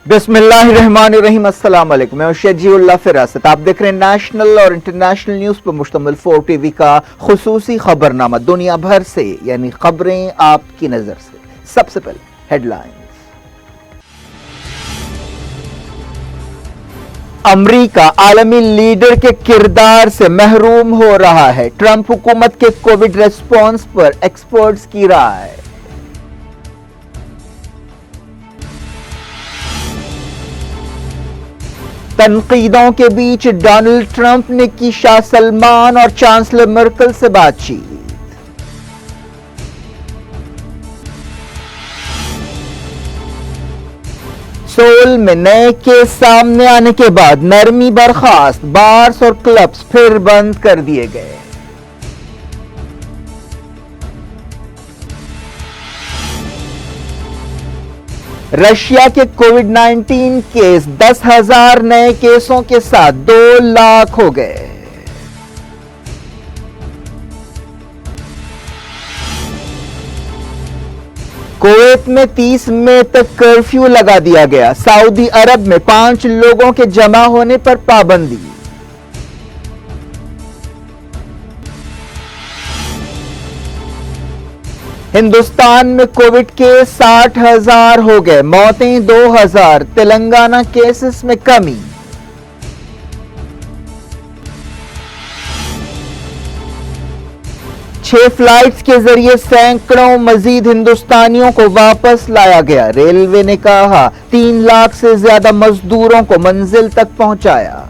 बिस्मिल्लाहिर्रहमानिर्रहीम। अस्सलाम वालेकुम। मैं शजीउल्लाह फिरासत। आप देख रहे हैं नेशनल और इंटरनेशनल न्यूज पर मुश्तमिल 4 टीवी का खुसूसी खबरनामा, दुनिया भर से यानी खबरें आपकी नजर से। सबसे पहले हेडलाइंस। अमरीका आलमी लीडर के किरदार से महरूम हो रहा है। ट्रंप हुकूमत के कोविड रेस्पॉन्स पर एक्सपर्ट्स की राय। तनकीदों के बीच डोनाल्ड ट्रंप ने की शाह सलमान और चांसलर मर्कल से बातचीत। सोल में नए केस सामने आने के बाद नरमी बर्खास्त, बार्स और क्लब्स फिर बंद कर दिए गए। रशिया के कोविड-19 केस 10,000 नए केसों के साथ 2 लाख हो गए। कुवैत में 30 मई तक कर्फ्यू लगा दिया गया। सऊदी अरब में 5 लोगों के जमा होने पर पाबंदी। हिंदुस्तान में कोविड के 60,000 हो गए, मौतें 2,000। तेलंगाना केसेस में कमी। छह फ्लाइट्स के जरिए सैकड़ों मजीद हिंदुस्तानियों को वापस लाया गया। रेलवे ने कहा 3 लाख से ज्यादा मजदूरों को मंजिल तक पहुंचाया।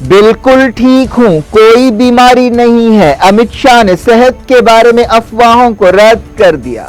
बिल्कुल ठीक हूं, कोई बीमारी नहीं है। अमित शाह ने सेहत के बारे में अफवाहों को रद्द कर दिया।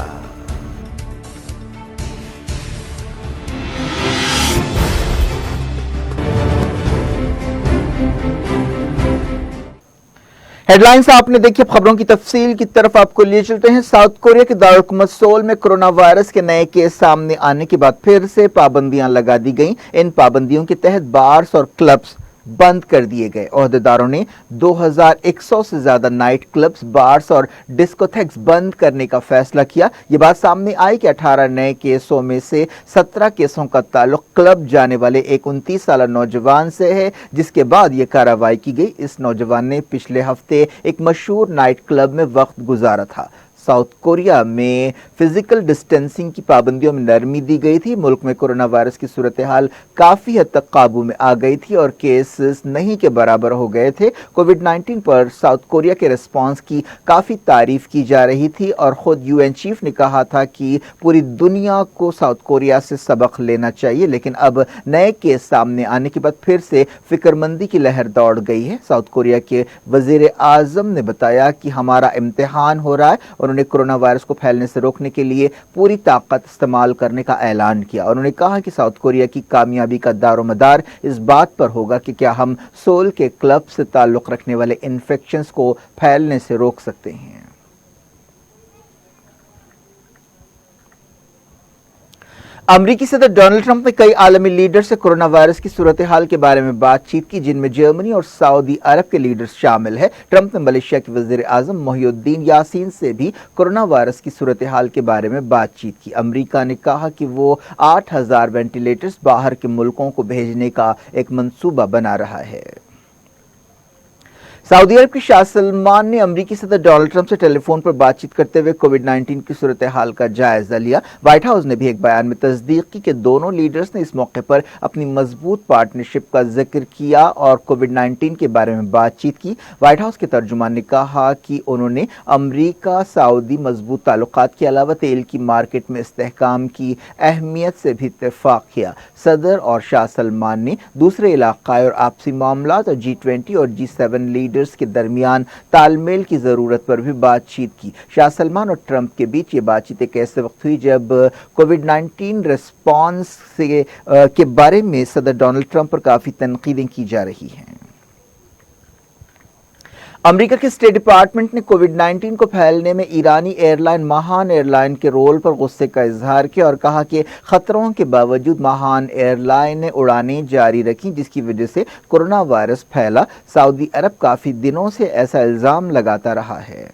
हेडलाइंस आपने देखी। खबरों की तफसील की तरफ आपको लिए चलते हैं। साउथ कोरिया के दारुल सोल में कोरोना वायरस के नए केस सामने आने के बाद फिर से पाबंदियां लगा दी गईं। इन पाबंदियों के तहत बार्स और क्लब्स बंद कर दिए गए। ओहदेदारों ने 2,100 से ज्यादा नाइट क्लब्स, बार्स और डिस्कोथेक्स बंद करने का फैसला किया। यह बात सामने आई कि 18 नए केसों में से 17 केसों का ताल्लुक क्लब जाने वाले एक 29 साल नौजवान से है, जिसके बाद यह कार्रवाई की गई। इस नौजवान ने पिछले हफ्ते एक मशहूर नाइट क्लब में वक्त गुजारा था। साउथ कोरिया में फिजिकल डिस्टेंसिंग की पाबंदियों में नरमी दी गई थी। मुल्क में कोरोना वायरस की सूरत हाल काफी हद तक काबू में आ गई थी और केसेस नहीं के बराबर हो गए थे। कोविड-19 पर साउथ कोरिया के रिस्पांस की काफी तारीफ की जा रही थी और खुद यूएन चीफ ने कहा था कि पूरी दुनिया को साउथ कोरिया से सबक लेना चाहिए। लेकिन अब नए केस सामने आने के बाद फिर से फिक्रमंदी की लहर दौड़ गई है। साउथ कोरिया के वजीर आजम ने बताया कि हमारा इम्तिहान हो रहा है। उन्होंने कोरोना वायरस को फैलने से रोकने के लिए पूरी ताकत इस्तेमाल करने का ऐलान किया। उन्होंने कहा कि साउथ कोरिया की कामयाबी का दारोमदार इस बात पर होगा कि क्या हम सोल के क्लब से ताल्लुक रखने वाले इन्फेक्शंस को फैलने से रोक सकते हैं। अमरीकी सदर डोनाल्ड ट्रंप ने कई आलमी लीडर से कोरोना वायरस की सूरत हाल के बारे में बातचीत की, जिनमें जर्मनी और सऊदी अरब के लीडर्स शामिल हैं। ट्रंप ने मलेशिया के वजीर आजम मोहिउद्दीन यासीन से भी कोरोना वायरस की सूरत हाल के बारे में बातचीत की। अमरीका ने कहा कि वो 8,000 वेंटिलेटर्स बाहर के मुल्कों को भेजने का एक मंसूबा बना रहा है। सऊदी अरब के शाह सलमान ने अमरीकी सदर डोनाल्ड ट्रंप से टेलीफोन पर बातचीत करते हुए कोविड-19 की सूरत हाल का जायजा लिया। व्हाइट हाउस ने भी एक बयान में तस्दीक की कि दोनों लीडर्स ने इस मौके पर अपनी मजबूत पार्टनरशिप का जिक्र किया और कोविड-19 के बारे में बातचीत की। व्हाइट हाउस के तर्जुमान ने कहा कि उन्होंने अमरीका सऊदी मजबूत ताल्लुकात के अलावा तेल की मार्केट में इस्तेहकाम की अहमियत से भी इत्तेफाक किया। सदर और शाह सलमान ने दूसरे इलाकाई और आपसी मामलात और G20 और G7 लीडर्स के दरमियान तालमेल की जरूरत पर भी बातचीत की। शाह सलमान और ट्रंप के बीच ये बातचीत एक ऐसे वक्त हुई जब कोविड-19 रिस्पांस के बारे में सदर डोनाल्ड ट्रंप पर काफी तनकीदें की जा रही हैं। अमेरिका के स्टेट डिपार्टमेंट ने कोविड-19 को फैलने में ईरानी एयरलाइन महान एयरलाइन के रोल पर गुस्से का इजहार किया और कहा कि खतरों के बावजूद महान एयरलाइन ने उड़ानें जारी रखी, जिसकी वजह से कोरोना वायरस फैला। सऊदी अरब काफी दिनों से ऐसा इल्जाम लगाता रहा है।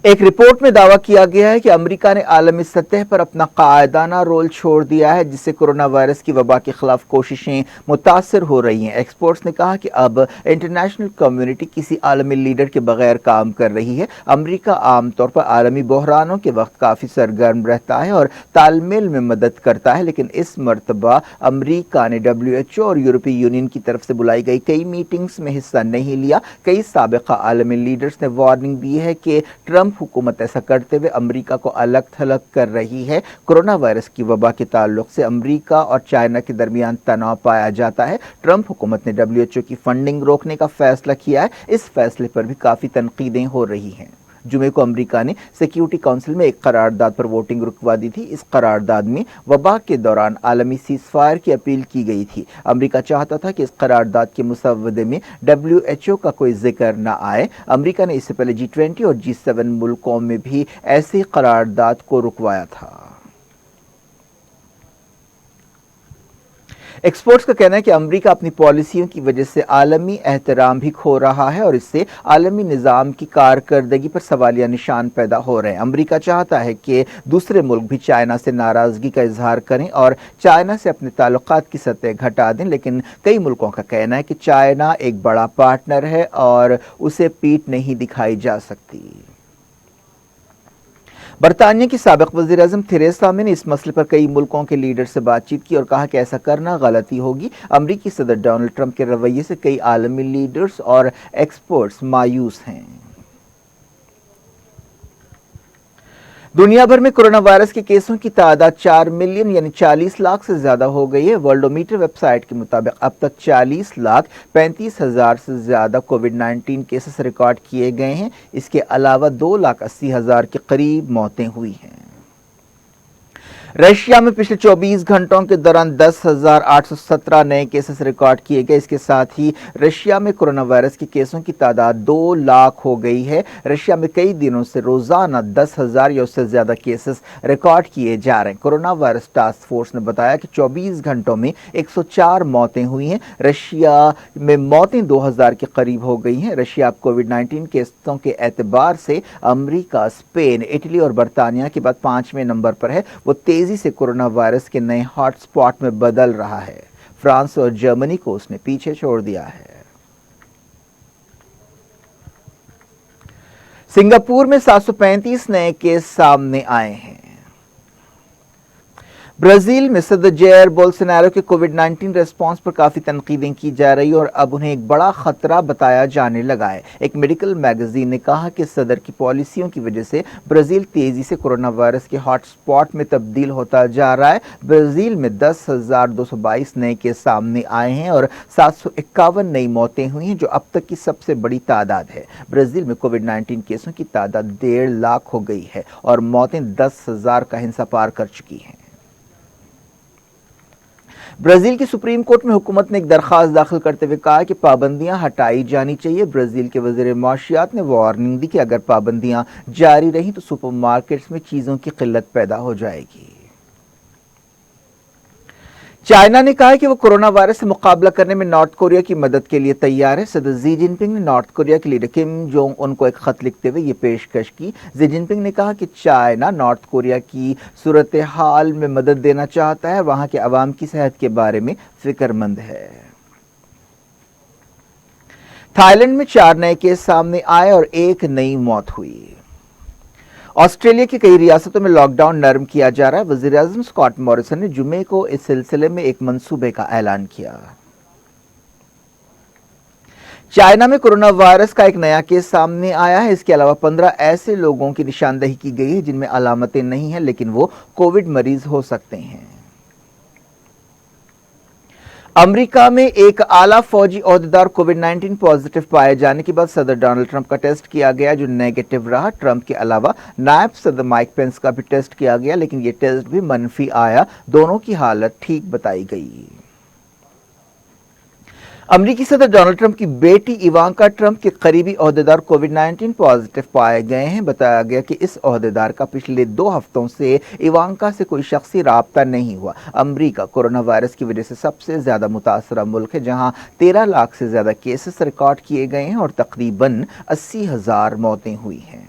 एक रिपोर्ट में दावा किया गया है कि अमेरिका ने आलमी सतह पर अपना कायदाना रोल छोड़ दिया है, जिससे कोरोना वायरस की वबा के खिलाफ कोशिशें मुतासर हो रही हैं। एक्सपर्ट्स ने कहा कि अब इंटरनेशनल कम्युनिटी किसी आलमी लीडर के बगैर काम कर रही है। अमेरिका आमतौर पर आलमी बहरानों के वक्त काफी सरगर्म रहता है और तालमेल में मदद करता है, लेकिन इस मरतबा अमेरिका ने WHO और यूरोपीय यूनियन की तरफ से बुलाई गई कई मीटिंग्स में हिस्सा नहीं लिया। कई साबिका आलमी लीडर्स ने वार्निंग दी है कि ट्रंप हुकूमत ऐसा करते हुए अमेरिका को अलग थलग कर रही है। कोरोना वायरस की वबा के ताल्लुक से अमेरिका और चाइना के दरमियान तनाव पाया जाता है। ट्रंप हुकूमत ने WHO की फंडिंग रोकने का फैसला किया है। इस फैसले पर भी काफी तनकीदें हो रही हैं। जुमे को अमेरिका ने सिक्योरिटी काउंसिल में एक करारदाद पर वोटिंग रुकवा दी थी। इस करारदाद में वबा के दौरान आलमी सीज़फायर की अपील की गई थी। अमेरिका चाहता था कि इस करारदाद के मुसव्वदे में WHO का कोई जिक्र न आए। अमेरिका ने इससे पहले G20 और G7 मुल्कों में भी ऐसी करारदाद को रुकवाया था। एक्सपर्ट्स का कहना है कि अमेरिका अपनी पॉलिसियों की वजह से आलमी एहतराम भी खो रहा है और इससे आलमी निज़ाम की कारकर्दगी पर सवालिया निशान पैदा हो रहे हैं। अमेरिका चाहता है कि दूसरे मुल्क भी चाइना से नाराज़गी का इजहार करें और चाइना से अपने ताल्लुकात की सतह घटा दें, लेकिन कई मुल्कों का कहना है कि चाइना एक बड़ा पार्टनर है और उसे पीठ नहीं दिखाई जा सकती। बरतानिया की साबिक वज़ीर-ए-आज़म थेरेसा मे ने इस मसले पर कई मुल्कों के लीडर से बातचीत की और कहा कि ऐसा करना गलती होगी। अमरीकी सदर डोनाल्ड ट्रंप के रवैये से कई आलमी लीडर्स और एक्सपर्ट्स मायूस हैं। दुनिया भर में कोरोना वायरस के केसों की तादाद 4 मिलियन यानी 40 लाख से ज्यादा हो गई है। वर्ल्डोमीटर वेबसाइट के मुताबिक अब तक 40,35,000 से ज्यादा कोविड-19 केसेस रिकॉर्ड किए गए हैं। इसके अलावा 2,80,000 के करीब मौतें हुई हैं। रशिया में पिछले 24 घंटों के दौरान 10,817 नए केसेस रिकॉर्ड किए गए। इसके साथ ही रशिया में कोरोना वायरस के केसों की तादाद 2 लाख हो गई है। रशिया में कई दिनों से रोजाना 10,000 या उससे ज्यादा केसेस रिकॉर्ड किए जा रहे हैं। कोरोना वायरस टास्क फोर्स ने बताया कि 24 घंटों में 104 मौतें हुई हैं। रशिया में मौतें 2,000 के करीब हो गई हैं। रशिया अब कोविड-19 केसों के एतबार से अमेरिका, स्पेन, इटली और बरतानिया के बाद 5वें नंबर पर है। वो तेजी से कोरोना वायरस के नए हॉटस्पॉट में बदल रहा है। फ्रांस और जर्मनी को उसने पीछे छोड़ दिया है। सिंगापुर में 735 नए केस सामने आए हैं। ब्राजील में सदर जायर बोल्सोनारो के कोविड-19 रेस्पॉन्स पर काफी तनकीदें की जा रही और अब उन्हें एक बड़ा खतरा बताया जाने लगा है। एक मेडिकल मैगजीन ने कहा कि सदर की पॉलिसियों की वजह से ब्राजील तेजी से कोरोना वायरस के हॉटस्पॉट में तब्दील होता जा रहा है। ब्राजील में 10,222 नए केस सामने आए हैं और 751 नई मौतें हुई हैं, जो अब तक की सबसे बड़ी तादाद है। ब्राजील में कोविड-19 केसों की तादाद 1.5 लाख हो गई है और मौतें 10,000 का हिस्सा पार कर चुकी हैं। ब्राजील की सुप्रीम कोर्ट में हुकूमत ने एक दरखास्त दाखिल करते हुए कहा कि पाबंदियां हटाई जानी चाहिए। ब्राजील के वज़ीर माशियात ने वार्निंग दी कि अगर पाबंदियां जारी रहीं तो सुपरमार्केट्स में चीजों की किल्लत पैदा हो जाएगी। चाइना ने कहा है कि वो कोरोना वायरस से मुकाबला करने में नॉर्थ कोरिया की मदद के लिए तैयार है। सदर जी जिनपिंग ने नॉर्थ कोरिया के लीडर किम जोंग उन को एक खत लिखते हुए ये पेशकश की। जी जिनपिंग ने कहा कि चाइना नॉर्थ कोरिया की सूरत हाल में मदद देना चाहता है, वहां के अवाम की सेहत के बारे में फिक्रमंद है। थाईलैंड में 4 नए केस सामने आए और 1 नई मौत हुई। ऑस्ट्रेलिया की कई रियासतों में लॉकडाउन नरम किया जा रहा है। वज़ीर-ए-आज़म स्कॉट मॉरिसन ने जुमे को इस सिलसिले में एक मंसूबे का ऐलान किया। चाइना में कोरोना वायरस का एक नया केस सामने आया है। इसके अलावा 15 ऐसे लोगों की निशानदेही की गई है जिनमें अलामतें नहीं हैं, लेकिन वो कोविड मरीज हो सकते हैं। अमेरिका में एक आला फौजी ओहदेदार कोविड-19 पॉजिटिव पाए जाने के बाद सदर डोनाल्ड ट्रंप का टेस्ट किया गया, जो नेगेटिव रहा। ट्रंप के अलावा नायब सदर माइक पेंस का भी टेस्ट किया गया, लेकिन यह टेस्ट भी मनफी आया। दोनों की हालत ठीक बताई गई। अमेरिकी सदर डोनाल्ड ट्रंप की बेटी इवांका ट्रंप के करीबी ओहदेदार कोविड-19 पॉजिटिव पाए गए हैं। बताया गया कि इस ओहदेदार का पिछले 2 हफ्तों से इवांका से कोई शख्सी राब्ता नहीं हुआ। अमेरिका कोरोना वायरस की वजह से सबसे ज्यादा मुतासरा मुल्क है, जहां 13 लाख से ज्यादा केसेस रिकॉर्ड किए गए हैं और तकरीबन 80,000 मौतें हुई हैं।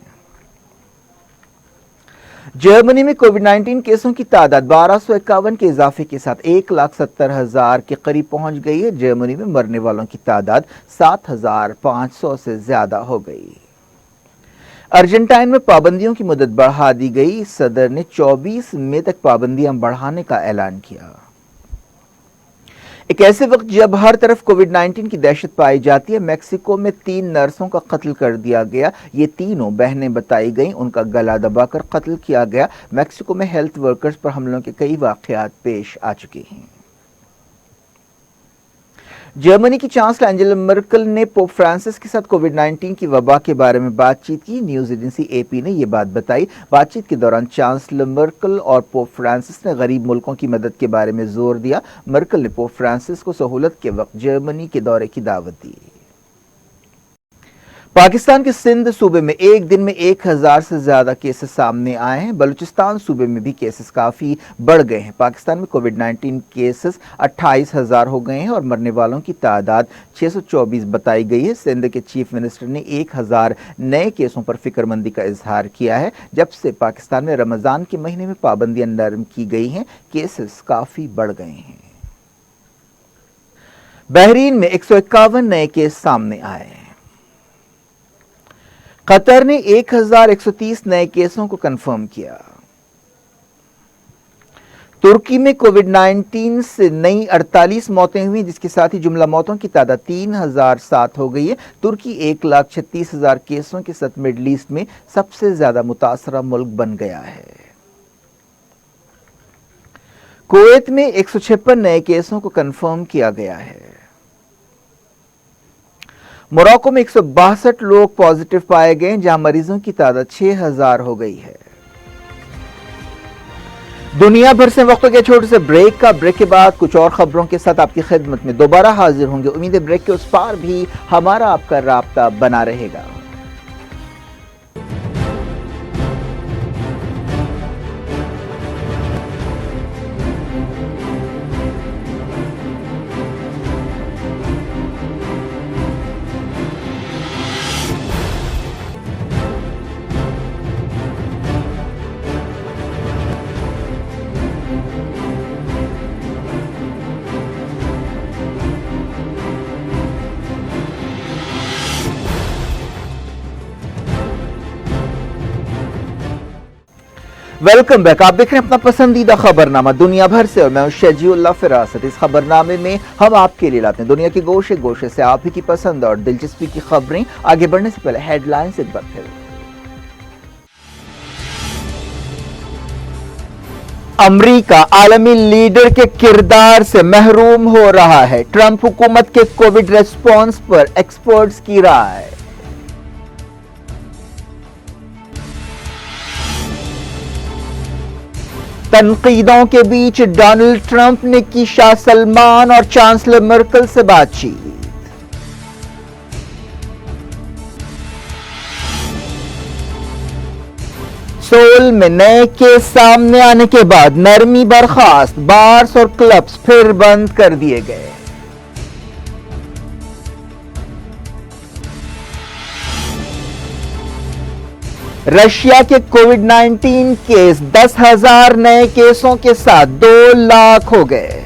जर्मनी में कोविड-19 केसों की तादाद 1251 के इजाफे के साथ 1,70,000 के करीब पहुंच गई है। जर्मनी में मरने वालों की तादाद 7,500 से ज्यादा हो गई। अर्जेंटाइन में पाबंदियों की मुद्दत बढ़ा दी गई। सदर ने 24 मई तक पाबंदियां बढ़ाने का ऐलान किया। एक ऐसे वक्त जब हर तरफ कोविड-19 की दहशत पाई जाती है, मेक्सिको में 3 नर्सों का कत्ल कर दिया गया। ये तीनों बहनें बताई गईं, उनका गला दबाकर कत्ल किया गया। मेक्सिको में हेल्थ वर्कर्स पर हमलों के कई वाकयात पेश आ चुके हैं। जर्मनी की चांसलर एंजेला मर्केल ने पोप फ्रांसिस के साथ कोविड-19 की वबा के बारे में बातचीत की। न्यूज एजेंसी एपी ने यह बात बताई। बातचीत के दौरान चांसलर मर्केल और पोप फ्रांसिस ने गरीब मुल्कों की मदद के बारे में जोर दिया। मर्केल ने पोप फ्रांसिस को सहूलत के वक्त जर्मनी के दौरे की दावत दी। पाकिस्तान के सिंध सूबे में एक दिन में 1000 से ज्यादा केसेस सामने आए हैं। बलूचिस्तान सूबे में भी केसेस काफी बढ़ गए हैं। पाकिस्तान में कोविड-19 केसेस 28,000 हो गए हैं और मरने वालों की तादाद 624 बताई गई है। सिंध के चीफ मिनिस्टर ने 1000 नए केसों पर फिक्रमंदी का इजहार किया है। जब से पाकिस्तान में रमजान के महीने में पाबंदियां नरम की गई हैं, केसेस काफी बढ़ गए हैं। बहरीन में 151 नए केस सामने आए हैं। कतर ने 1130 नए केसों को कंफर्म किया। तुर्की में कोविड-19 से नई 48 मौतें हुई, जिसके साथ ही जुमला मौतों की तादाद 3007 हो गई है। तुर्की 1,36,000 केसों के साथ मिडल ईस्ट में सबसे ज्यादा मुतासरा मुल्क बन गया है। कुवैत में 156 नए केसों को कंफर्म किया गया है। मोरक्को में 162 लोग पॉजिटिव पाए गए, जहां मरीजों की तादाद 6000 हो गई है। दुनिया भर से वक्त के छोटे से ब्रेक के बाद कुछ और खबरों के साथ आपकी खिदमत में दोबारा हाजिर होंगे। उम्मीद है ब्रेक के उस पार भी हमारा आपका राब्ता बना रहेगा। Welcome back. आप देख रहे हैं अपना पसंदीदा खबरनामा दुनिया भर से और मैं हूं शजीउल्लाह फिरासत। इस खबरनामे में हम आपके लिए लाते हैं दुनिया के गोशे गोशे से आप ही की पसंद और दिलचस्पी की खबरें। आगे बढ़ने से पहले हेडलाइंस एक बार फिर। अमेरिका आलमी लीडर के किरदार से महरूम हो रहा है। ट्रंप हुकूमत के कोविड रेस्पॉन्स पर एक्सपर्ट्स की राय। तनकीदों के बीच डोनाल्ड ट्रंप ने की शाह सलमान और चांसलर मर्केल से बातचीत। सोल में नए केस सामने आने के बाद नरमी बर्खास्त, बार्स और क्लब्स फिर बंद कर दिए गए। रशिया के कोविड-19 केस 10,000 नए केसों के साथ 2 लाख हो गए।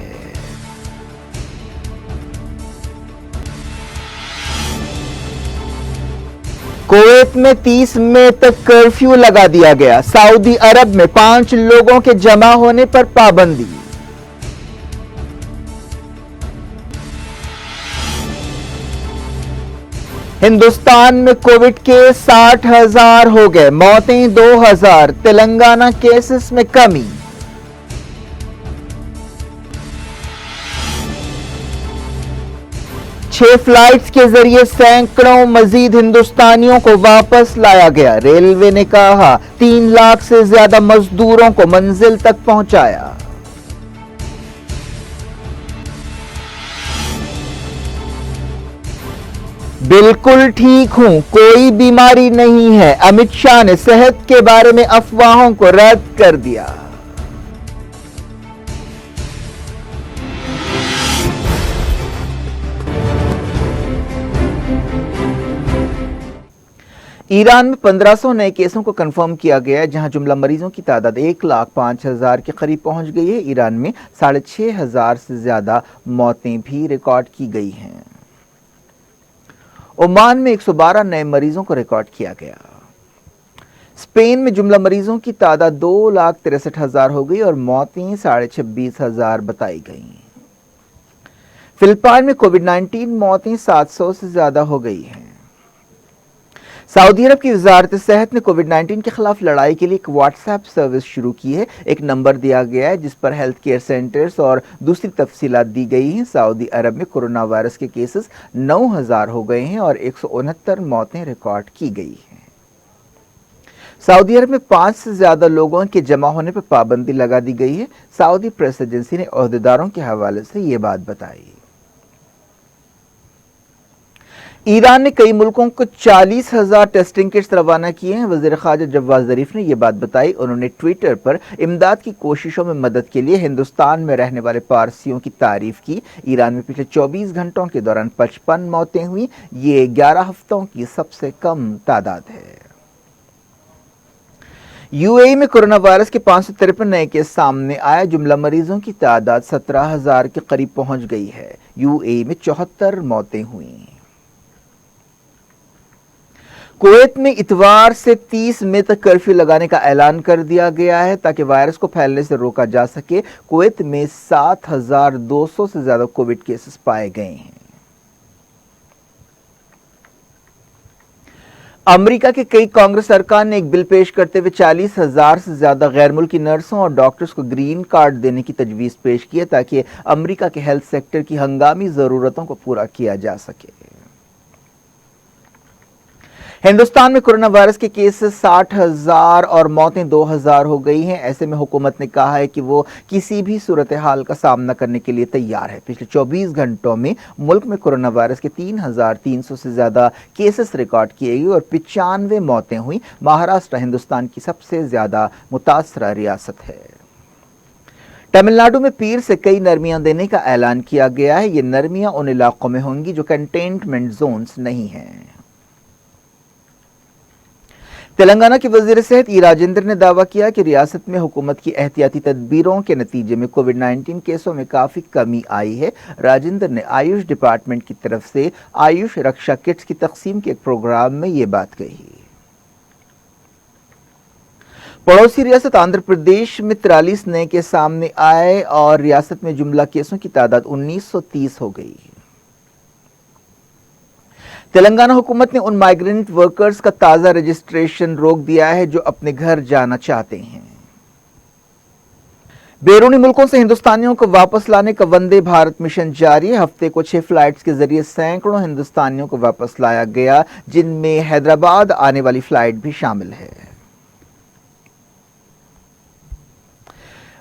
कुवैत में 30 मई तक कर्फ्यू लगा दिया गया। सऊदी अरब में 5 लोगों के जमा होने पर पाबंदी। हिंदुस्तान में कोविड के 60,000 हो गए, मौतें 2,000। तेलंगाना केसेस में कमी। छह फ्लाइट्स के जरिए सैकड़ों मजीद हिंदुस्तानियों को वापस लाया गया। रेलवे ने कहा 3 लाख से ज्यादा मजदूरों को मंजिल तक पहुंचाया। बिल्कुल ठीक हूं, कोई बीमारी नहीं है। अमित शाह ने सेहत के बारे में अफवाहों को रद्द कर दिया। ईरान में 1500 नए केसों को कंफर्म किया गया है, जहां जुमला मरीजों की तादाद 1,05,000 के करीब पहुंच गई है। ईरान में 6,500 से ज्यादा मौतें भी रिकॉर्ड की गई हैं। ओमान में 112 नए मरीजों को रिकॉर्ड किया गया। स्पेन में जुमला मरीजों की तादाद 2,63,000 हो गई और मौतें 26,500 बताई गई। फिलिपाइन में कोविड-19 मौतें 700 से ज्यादा हो गई हैं। सऊदी अरब की वजारत सेहत ने कोविड-19 के खिलाफ लड़ाई के लिए एक व्हाट्सएप सर्विस शुरू की है। एक नंबर दिया गया है जिस पर हेल्थ केयर सेंटर्स और दूसरी तफसीलात दी गई हैं। सऊदी अरब में कोरोना वायरस के केसेस 9,000 हो गए हैं और 169 मौतें रिकॉर्ड की गई हैं। सऊदी अरब में 5 से ज्यादा लोगों के जमा होने पर पाबंदी लगा दी गई है। सऊदी प्रेस एजेंसी ने ओहदेदारों के हवाले से ये बात बताई। ईरान ने कई मुल्कों को 40,000 टेस्टिंग किट्स रवाना किए हैं। वजीर ख़ारजा जवाद ज़रीफ ने यह बात बताई। उन्होंने ट्विटर पर इमदाद की कोशिशों में मदद के लिए हिंदुस्तान में रहने वाले पारसियों की तारीफ की। ईरान में पिछले 24 घंटों के दौरान 55 मौतें हुई। ये 11 हफ्तों की सबसे कम तादाद है। यूएई में कोरोना वायरस के 553 नए केस सामने आए। जुमला मरीजों की तादाद 17,000 के करीब पहुंच गई है। यूएई में 74 मौतें हुई। कुवैत में इतवार से 30 मई तक कर्फ्यू लगाने का ऐलान कर दिया गया है ताकि वायरस को फैलने से रोका जा सके। कुवैत में 7,200 से ज्यादा कोविड केसेस पाए गए हैं। अमेरिका के कई कांग्रेस अरकान ने एक बिल पेश करते हुए 40,000 से ज्यादा गैर मुल्की नर्सों और डॉक्टर्स को ग्रीन कार्ड देने की तजवीज पेश की है ताकि अमेरिका के हेल्थ सेक्टर की हंगामी जरूरतों को पूरा किया जा सके। हिंदुस्तान में कोरोना वायरस के केसेस 60,000 और मौतें 2,000 हो गई हैं। ऐसे में हुकूमत ने कहा है कि वो किसी भी सूरत हाल का सामना करने के लिए तैयार है। पिछले 24 घंटों में मुल्क में कोरोना वायरस के 3,300 से ज्यादा केसेस रिकॉर्ड किए गए और 95 मौतें हुई। महाराष्ट्र हिंदुस्तान की सबसे ज्यादा मुतासरा रियासत है। तमिलनाडु में पीर से कई नरमियां देने का ऐलान किया गया है। ये नरमियां उन इलाकों में होंगी जो कंटेनमेंट जोन्स नहीं हैं। तेलंगाना के वजीर सेहत ई राजेंद्र ने दावा किया कि रियासत में हुकूमत की एहतियाती तदबीरों के नतीजे में कोविड-19 केसों में काफी कमी आई है। राजेंद्र ने आयुष डिपार्टमेंट की तरफ से आयुष रक्षा किट्स की तकसीम के एक प्रोग्राम में ये बात कही। पड़ोसी रियासत आंध्र प्रदेश में 43 नए केस सामने आए और रियासत में जुमला केसों की तादाद 1930 हो गई। तेलंगाना हुकूमत ने उन माइग्रेंट वर्कर्स का ताजा रजिस्ट्रेशन रोक दिया है जो अपने घर जाना चाहते हैं। बैरूनी मुल्कों से हिंदुस्तानियों को वापस लाने का वंदे भारत मिशन जारी है। हफ्ते को 6 फ्लाइट्स के जरिए सैकड़ों हिंदुस्तानियों को वापस लाया गया, जिनमें हैदराबाद आने वाली फ्लाइट भी शामिल है।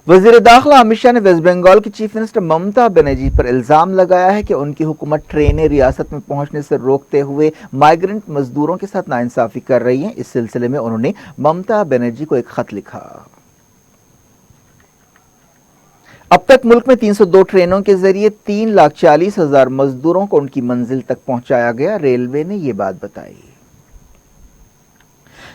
वजीर दाखिला अमित शाह ने वेस्ट बंगाल की चीफ मिनिस्टर ममता बनर्जी पर इल्जाम लगाया है कि उनकी हुकूमत ट्रेनें रियासत में पहुंचने से रोकते हुए माइग्रेंट मजदूरों के साथ नाइंसाफी कर रही हैं। इस सिलसिले में उन्होंने ममता बनर्जी को एक खत लिखा। अब तक मुल्क में 302 ट्रेनों के जरिए 3,40,000 मजदूरों को उनकी मंजिल तक पहुंचाया गया। रेलवे ने यह बात बताई।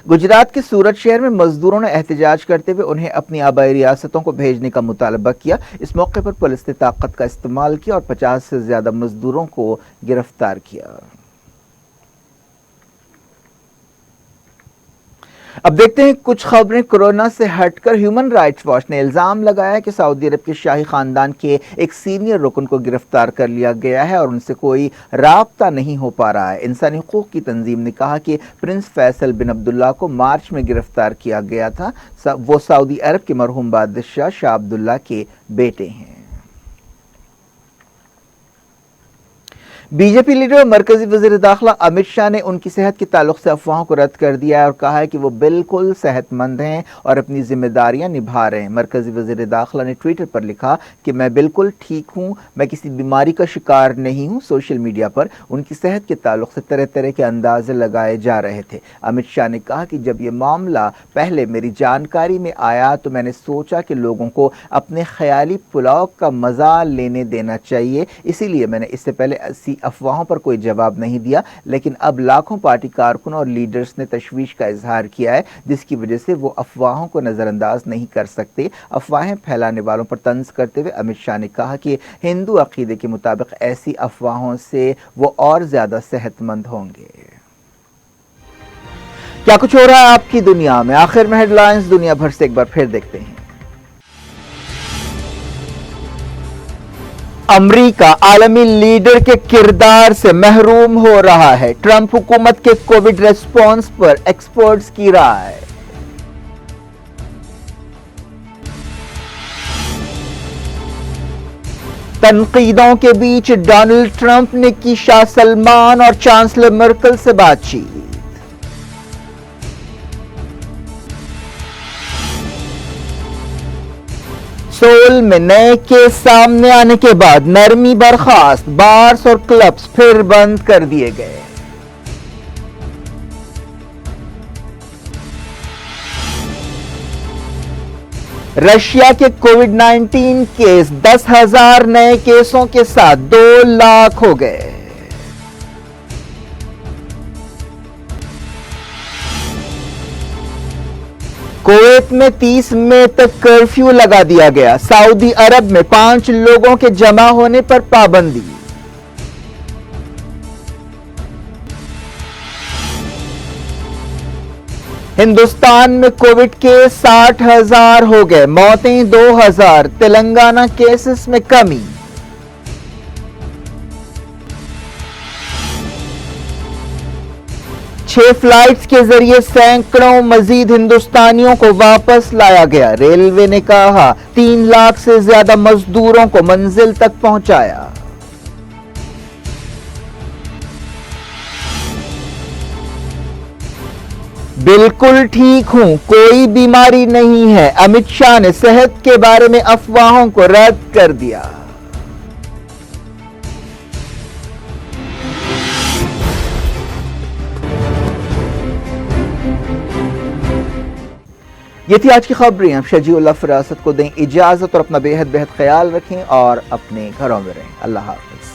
गुजरात के सूरत शहर में मजदूरों ने एहतजाज करते हुए उन्हें अपनी आबाई रियासतों को भेजने का मुतालबा किया। इस मौके पर पुलिस ने ताकत का इस्तेमाल किया और 50 से ज्यादा मजदूरों को गिरफ्तार किया। अब देखते हैं कुछ खबरें कोरोना से हटकर। ह्यूमन राइट्स वॉच ने इल्जाम लगाया कि सऊदी अरब के शाही खानदान के एक सीनियर रुकन को गिरफ्तार कर लिया गया है और उनसे कोई राब्ता नहीं हो पा रहा है। इंसानी हुकूक की तंजीम ने कहा कि प्रिंस फैसल बिन अब्दुल्ला को मार्च में गिरफ्तार किया गया था। वो सऊदी अरब के मरहूम बादशाह शाह अब्दुल्ला के बेटे हैं। बीजेपी लीडर और मरकजी वजीर दाखिला अमित शाह ने उनकी सेहत के ताल्लुक से अफवाहों को रद्द कर दिया है और कहा है कि वो बिल्कुल सेहतमंद हैं और अपनी जिम्मेदारियां निभा रहे हैं। मरकजी वजीर दाखिला ने ट्विटर पर लिखा कि मैं बिल्कुल ठीक हूं, मैं किसी बीमारी का शिकार नहीं हूं। सोशल मीडिया पर उनकी सेहत के ताल्लुक से तरह तरह के अंदाजे लगाए जा रहे थे। अमित शाह ने कहा कि जब यह मामला पहले मेरी जानकारी में आया तो मैंने सोचा कि लोगों को अपने ख्याली पुलाव का मजा लेने देना चाहिए, इसीलिए मैंने इससे पहले कभी अफवाहों पर कोई जवाब नहीं दिया, लेकिन अब लाखों पार्टी कारकुनों और लीडर्स ने तशवीश का इजहार किया है, जिसकी वजह से वो अफवाहों को नज़रअंदाज नहीं कर सकते। अफवाहें फैलाने वालों पर तंज करते हुए अमित शाह ने कहा कि हिंदू अकीदे के मुताबिक ऐसी अफवाहों से वो और ज्यादा सेहतमंद होंगे। क्या कुछ हो रहा है आपकी दुनिया में, आखिर में हेडलाइंस दुनिया भर से एक बार फिर देखते हैं। अमेरिका आलमी लीडर के किरदार से महरूम हो रहा है, ट्रंप हुकूमत के कोविड रेस्पॉन्स पर एक्सपर्ट्स की राय। तनकीदों के बीच डोनाल्ड ट्रंप ने की शाह सलमान और चांसलर मर्कल से बातचीत। सोल में नए केस सामने आने के बाद नरमी बर्खास्त, बार्स और क्लब्स फिर बंद कर दिए गए। रशिया के कोविड-19 केस 10,000 नए केसों के साथ 2 लाख हो गए। कुवैत में 30 मई तक कर्फ्यू लगा दिया गया। सऊदी अरब में 5 लोगों के जमा होने पर पाबंदी। हिंदुस्तान में कोविड के 60,000 हो गए, मौतें 2,000। तेलंगाना केसेस में कमी। छह फ्लाइट्स के जरिए सैकड़ों मजीद हिंदुस्तानियों को वापस लाया गया। रेलवे ने कहा 3 लाख से ज्यादा मजदूरों को मंजिल तक पहुंचाया। बिल्कुल ठीक हूं, कोई बीमारी नहीं है। अमित शाह ने सेहत के बारे में अफवाहों को रद्द कर दिया। ये थी आज की खबरें। आप शजीउल्लाह फिरासत को दें इजाजत और अपना बेहद ख्याल रखें और अपने घरों में रहें। अल्लाह हाफ़िज़।